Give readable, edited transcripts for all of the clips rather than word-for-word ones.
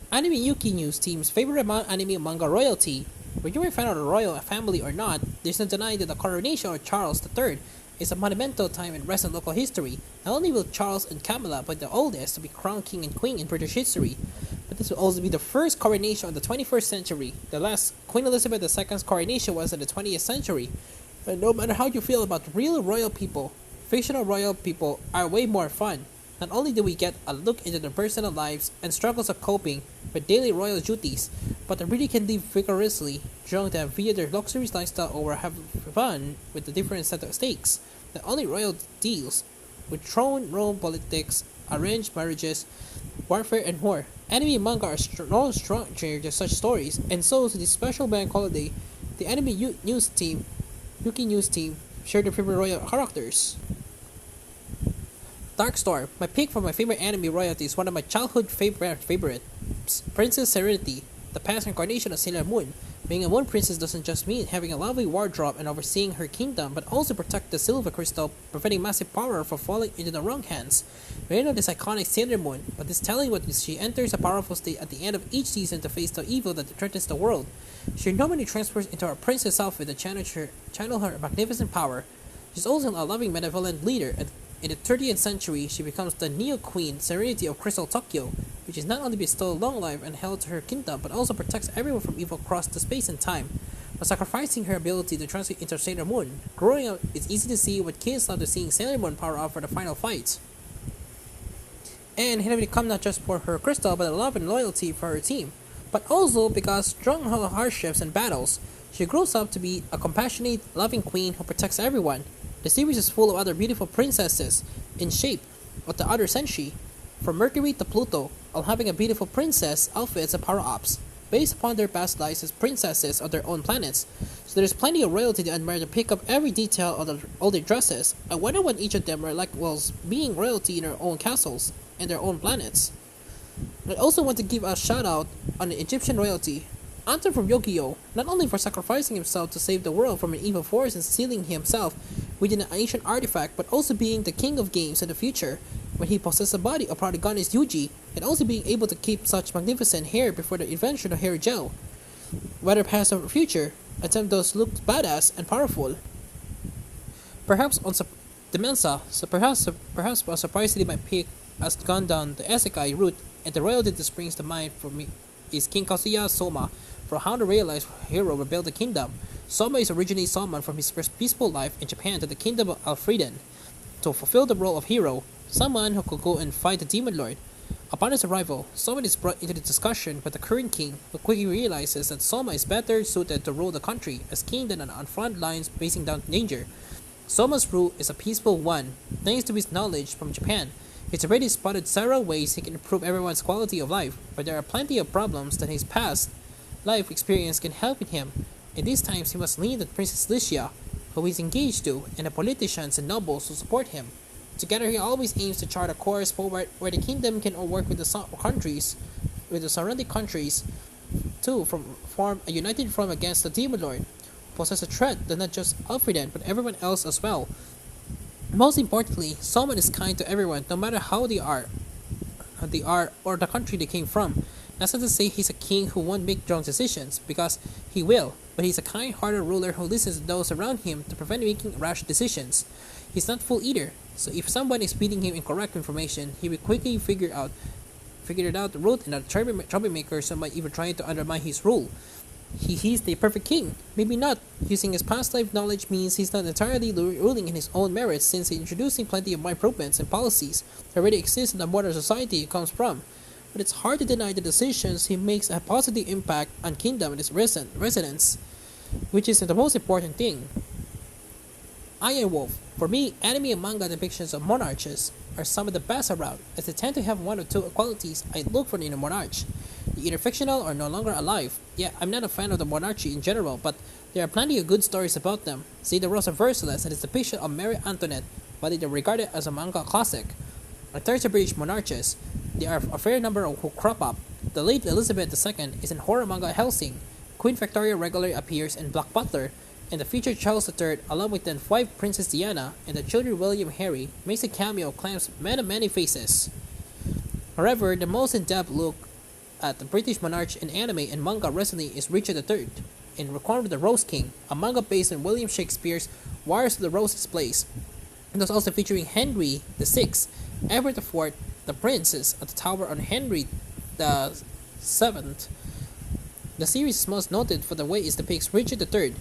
Anime Yuki News Team's favorite anime manga royalty. Whether you are a fan of the royal family or not, there's no denying that the coronation of Charles III is a monumental time in recent local history. Not only will Charles and Camilla be the oldest to be crowned king and queen in British history, but this will also be the first coronation of the 21st century. The last Queen Elizabeth II's coronation was in the 20th century. And no matter how you feel about real royal people, fictional royal people are way more fun. Not only do we get a look into their personal lives and struggles of coping with daily royal duties, but they really can live vigorously, showing them via their luxurious lifestyle or have fun with the different set of stakes. Not only royal deals with throne room politics, arranged marriages, warfare, and more. Anime and manga are no stranger to such stories, and so to this special bank holiday, the anime news team, Yuki News Team, share their favorite royal characters. Darkstorm, my pick for my favorite anime royalty is one of my childhood favorites, Princess Serenity, the past incarnation of Sailor Moon. Being a moon princess doesn't just mean having a lovely wardrobe and overseeing her kingdom, but also protect the silver crystal, preventing massive power from falling into the wrong hands. We know this iconic Sailor Moon, but it's telling what she enters a powerful state at the end of each season to face the evil that threatens the world. She normally transfers into her princess outfit to channel her magnificent power. She's also a loving, benevolent leader, and in the 30th century, she becomes the Neo-Queen Serenity of Crystal Tokyo, which is not only bestows long life and health to her kingdom, but also protects everyone from evil across the space and time. By sacrificing her ability to transfer into Sailor Moon, growing up, it's easy to see what kids love to seeing Sailor Moon power up for the final fight. And it had come not just for her crystal, but a love and loyalty for her team, but also because strong hardships and battles, she grows up to be a compassionate, loving queen who protects everyone. The series is full of other beautiful princesses in shape of the other senshi, from Mercury to Pluto, all having a beautiful princess outfits and power-ups, based upon their past lives as princesses of their own planets. So there's plenty of royalty to admire to pick up every detail of all their dresses. I wonder what each of them are like whilst being royalty in their own castles and their own planets. I also want to give a shout out on the Egyptian royalty. Anton from Yu-Gi-Oh! Not only for sacrificing himself to save the world from an evil force and sealing himself within an ancient artifact, but also being the king of games in the future, when he possessed the body of protagonist Yuji, and also being able to keep such magnificent hair before the invention of hair gel. Whether past or future, attempt those look badass and powerful. Perhaps on Demensa, perhaps surprisingly my pick has gone down the Isekai route, and the royalty that springs to mind for me is King Kazuya Soma, for how the realized hero rebuilt the kingdom. Soma is originally summoned from his first peaceful life in Japan to the kingdom of Alfreden to fulfill the role of hero, someone who could go and fight the demon lord. Upon his arrival, Soma is brought into the discussion with the current king, who quickly realizes that Soma is better suited to rule the country as king than on front lines facing down danger. Soma's rule is a peaceful one, thanks to his knowledge from Japan. He's already spotted several ways he can improve everyone's quality of life, but there are plenty of problems that his past life experience can help in him. In these times, he must lean on Princess Lycia, who he's engaged to, and the politicians and nobles who support him. Together, he always aims to chart a course forward where the kingdom can work with the surrounding countries, to form a united front against the demon lord, who poses a threat to not just Alfreden but everyone else as well. Most importantly, Solomon is kind to everyone, no matter how they are, or the country they came from. That's not to say he's a king who won't make wrong decisions, because he will, but he's a kind-hearted ruler who listens to those around him to prevent making rash decisions. He's not fool either, so if someone is feeding him incorrect information, he will quickly figure it out the root and the troublemakers who might even try to undermine his rule. He's the perfect king. Maybe not. Using his past life knowledge means he's not entirely ruling in his own merits, since he's introducing plenty of improvements and policies that already exist in the modern society he comes from. But it's hard to deny the decisions he makes a positive impact on kingdom and its residents, which is the most important thing. Iron Wolf. For me, anime and manga depictions of monarchs are some of the best around, as they tend to have one or two qualities I look for in a monarch. They're either fictional or no longer alive. Yeah, I'm not a fan of the monarchy in general, but there are plenty of good stories about them. See the Rose of Versailles and its depiction of Mary Antoinette, but they are regarded as a manga classic. In terms of British monarchs, there are a fair number who crop up. The late Elizabeth II is in horror manga Helsing. Queen Victoria regularly appears in Black Butler, and the future Charles III, along with then wife Princess Diana and the children William and Harry, makes a cameo claims many faces. However, the most in-depth look at the British monarch in anime and manga recently is Richard III in Requiem of the Rose King, a manga based on William Shakespeare's Wars of the Roses plays. It was also featuring Henry VI, Edward IV, the Princess at the Tower on Henry VII. The series is most noted for the way it depicts Richard III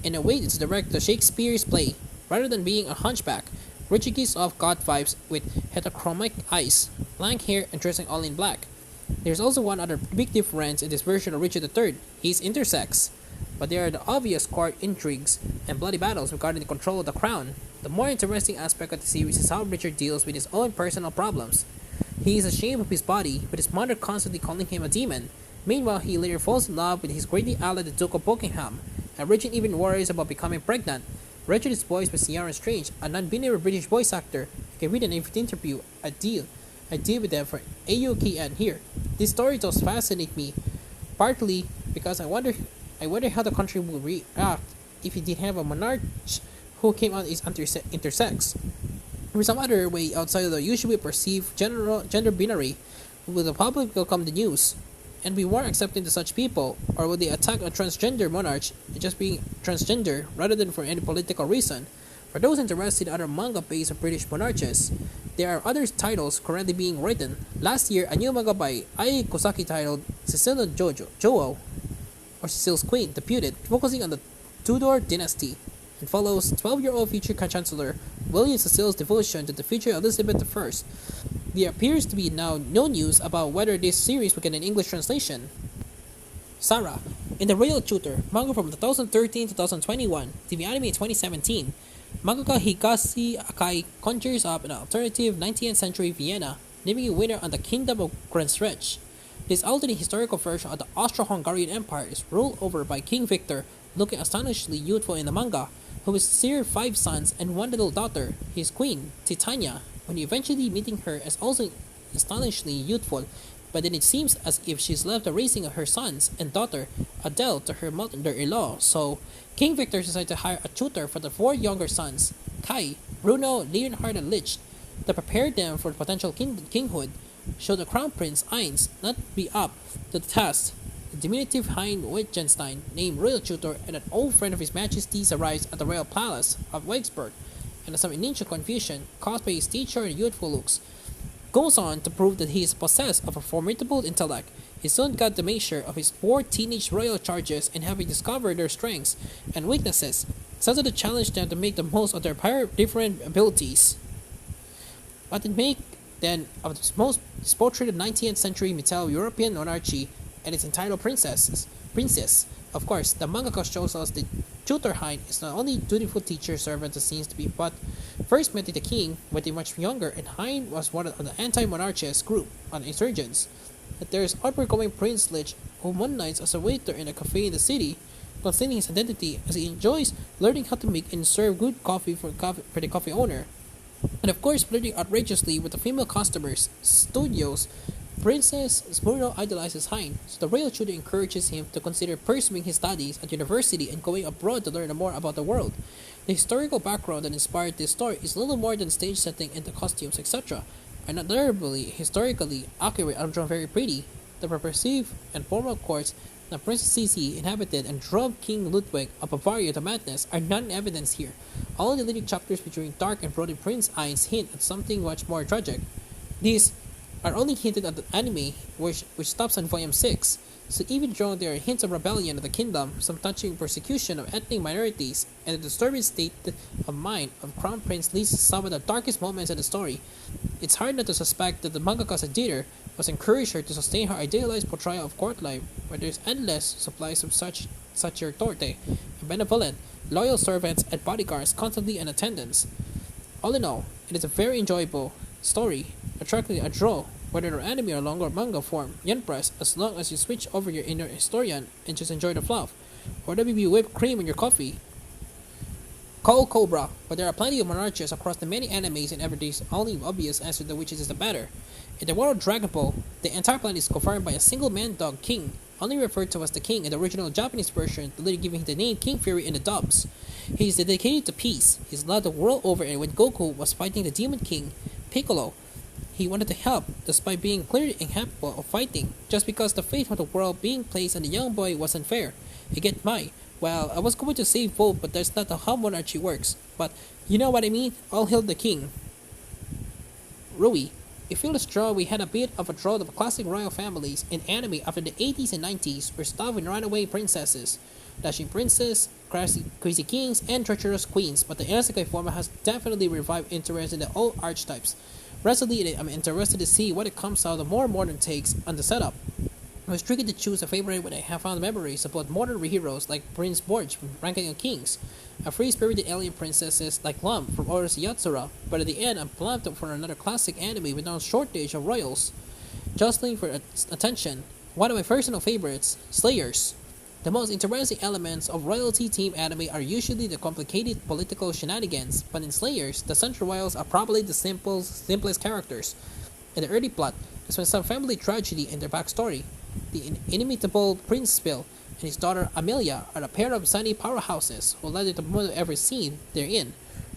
in a way it's direct to Shakespeare's play. Rather than being a hunchback, Richard gives off god vibes with heterochromic eyes, lank hair, and dressing all in black. There's also one other big difference in this version of Richard III. He's intersex, but there are the obvious court intrigues and bloody battles regarding the control of the crown. The more interesting aspect of the series is how Richard deals with his own personal problems. He is ashamed of his body, with his mother constantly calling him a demon. Meanwhile, he later falls in love with his greatly ally the Duke of Buckingham, and Richard even worries about becoming pregnant. Richard is voiced by Ciaran Strange, a non-binary British voice actor. You can read an interview I did with them for AUKN here. This story does fascinate me, partly because I wonder how the country would react if it did have a monarch who came out as intersex. In some other way outside of the usually perceived gender binary, will the public welcome the news and be more accepting to such people, or will they attack a transgender monarch just being transgender rather than for any political reason? For those interested in other manga based on British monarchs, there are other titles currently being written. Last year, a new manga by Ai Kosaki titled Cecilia Joao, or Cecile's Queen, debuted, focusing on the Tudor dynasty, and follows 12-year-old future Chancellor William Cecile's devotion to the future Elizabeth I. There appears to be now no news about whether this series will get an English translation. Sarah, in the Royal Tutor, manga from 2013-2021, TV anime 2017, mangaka Higashi Akai conjures up an alternative 19th century Vienna, naming a winner on the Kingdom of Grand Stretch. This alternate historical version of the Austro-Hungarian Empire is ruled over by King Victor, looking astonishingly youthful in the manga, who is seer 5 sons and 1 little daughter, his queen, Titania, when eventually meeting her as also astonishingly youthful, but then it seems as if she's left the raising of her sons and daughter, Adele, to her mother-in-law, so King Victor decided to hire a tutor for the 4 younger sons, Kai, Bruno, Leonhard, and Lich, to prepare them for the potential kinghood, should the Crown Prince Heinz not be up to the task. The diminutive Hein Wittgenstein, named Royal Tutor and an old friend of His Majesty's, arrives at the Royal Palace of Wegsburg, and some initial confusion, caused by his teacher and youthful looks, goes on to prove that he is possessed of a formidable intellect. He soon got the measure of his 4 teenage royal charges, and having discovered their strengths and weaknesses, started to challenge them to make the most of their different abilities. But in make then of the most portrayed 19th century Mittel European monarchy and its entitled princess. Of course, the mangaka shows us that Tutor Hein is not only dutiful teacher servant as seems to be, but first met the king when they were much younger, and Hein was one of the anti-monarchist group on insurgents. That there is outgoing Prince Lich, who one night as a waiter in a cafe in the city, concealing his identity as he enjoys learning how to make and serve good coffee for the coffee owner. And of course, flirting outrageously with the female customers, studios, Princess Smurno idolizes Hein, so the royal tutor encourages him to consider pursuing his studies at university and going abroad to learn more about the world. The historical background that inspired this story is little more than stage setting and the costumes, etc., are not historically accurate and drawn very pretty. The repressive and formal courts that Princess Sisi inhabited and drove King Ludwig of Bavaria to madness are not in evidence here. All the leading chapters featuring dark and brooding Prince Heinz hint at something much more tragic. These are only hinted at the anime, which stops on volume 6, so even though there are hints of rebellion of the kingdom, some touching persecution of ethnic minorities, and the disturbing state of mind of Crown Prince leads to some of the darkest moments in the story, it's hard not to suspect that the mangaka's editor was encouraged her to sustain her idealized portrayal of court life, where there's endless supplies of such torte, and benevolent, loyal servants and bodyguards constantly in attendance. All in all, it is a very enjoyable story, attracting a draw, whether they're anime or longer manga form, yen press, as long as you switch over your inner historian and just enjoy the fluff, or WB whipped cream in your coffee. Call Cobra, but there are plenty of monarchies across the many animes, and everybody's only obvious answer to which is the better. In the world of Dragon Ball, the entire planet is governed by a single man-dog king, only referred to as the king in the original Japanese version, later giving him the name King Fury in the dubs. He is dedicated to peace. He's loved the world over, and when Goku was fighting the Demon King, Piccolo, he wanted to help, despite being clearly incapable of fighting, just because the fate of the world being placed on the young boy was unfair. You get my, well, I was going to say vote, but that's not how monarchy works. But you know what I mean? All hail the king. Rui. It feels draw we had a bit of a drought of classic royal families in anime after the 80s and 90s were stuffed with runaway princesses, dashing princes, crazy kings, and treacherous queens, but the isekai format has definitely revived interest in the old archetypes. Recently, I'm interested to see what it comes out of more modern takes on the setup. I was tricky to choose a favorite when I have found memories about modern heroes like Prince Borge from Ranking of Kings, and free-spirited alien princesses like Lum from Oris Yatsura, but at the end I'm plumped for another classic anime with no shortage of royals. Jostling for attention, one of my personal favorites, Slayers. The most interesting elements of royalty team anime are usually the complicated political shenanigans, but in Slayers, the central royals are probably the simplest characters. In the early plot, there's been some family tragedy in their backstory. The inimitable Prince Spill and his daughter Amelia are a pair of sunny powerhouses who led to the moment of every scene they're in,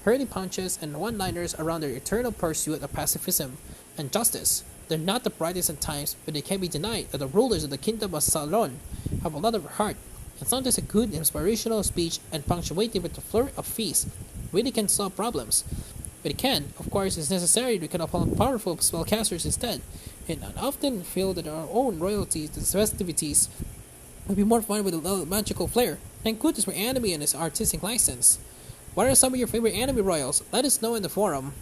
hurling punches and one-liners around their eternal pursuit of pacifism and justice. They're not the brightest at times, but it can't be denied that the rulers of the kingdom of Salon have a lot of heart, and sometimes a good inspirational speech and punctuated with a flurry of feasts really can solve problems. But it can, of course, it's necessary to call upon powerful spellcasters instead, and I often feel that our own royalties and festivities would be more fun with a little magical flair. Thank goodness for anime and its artistic license. What are some of your favorite anime royals? Let us know in the forum.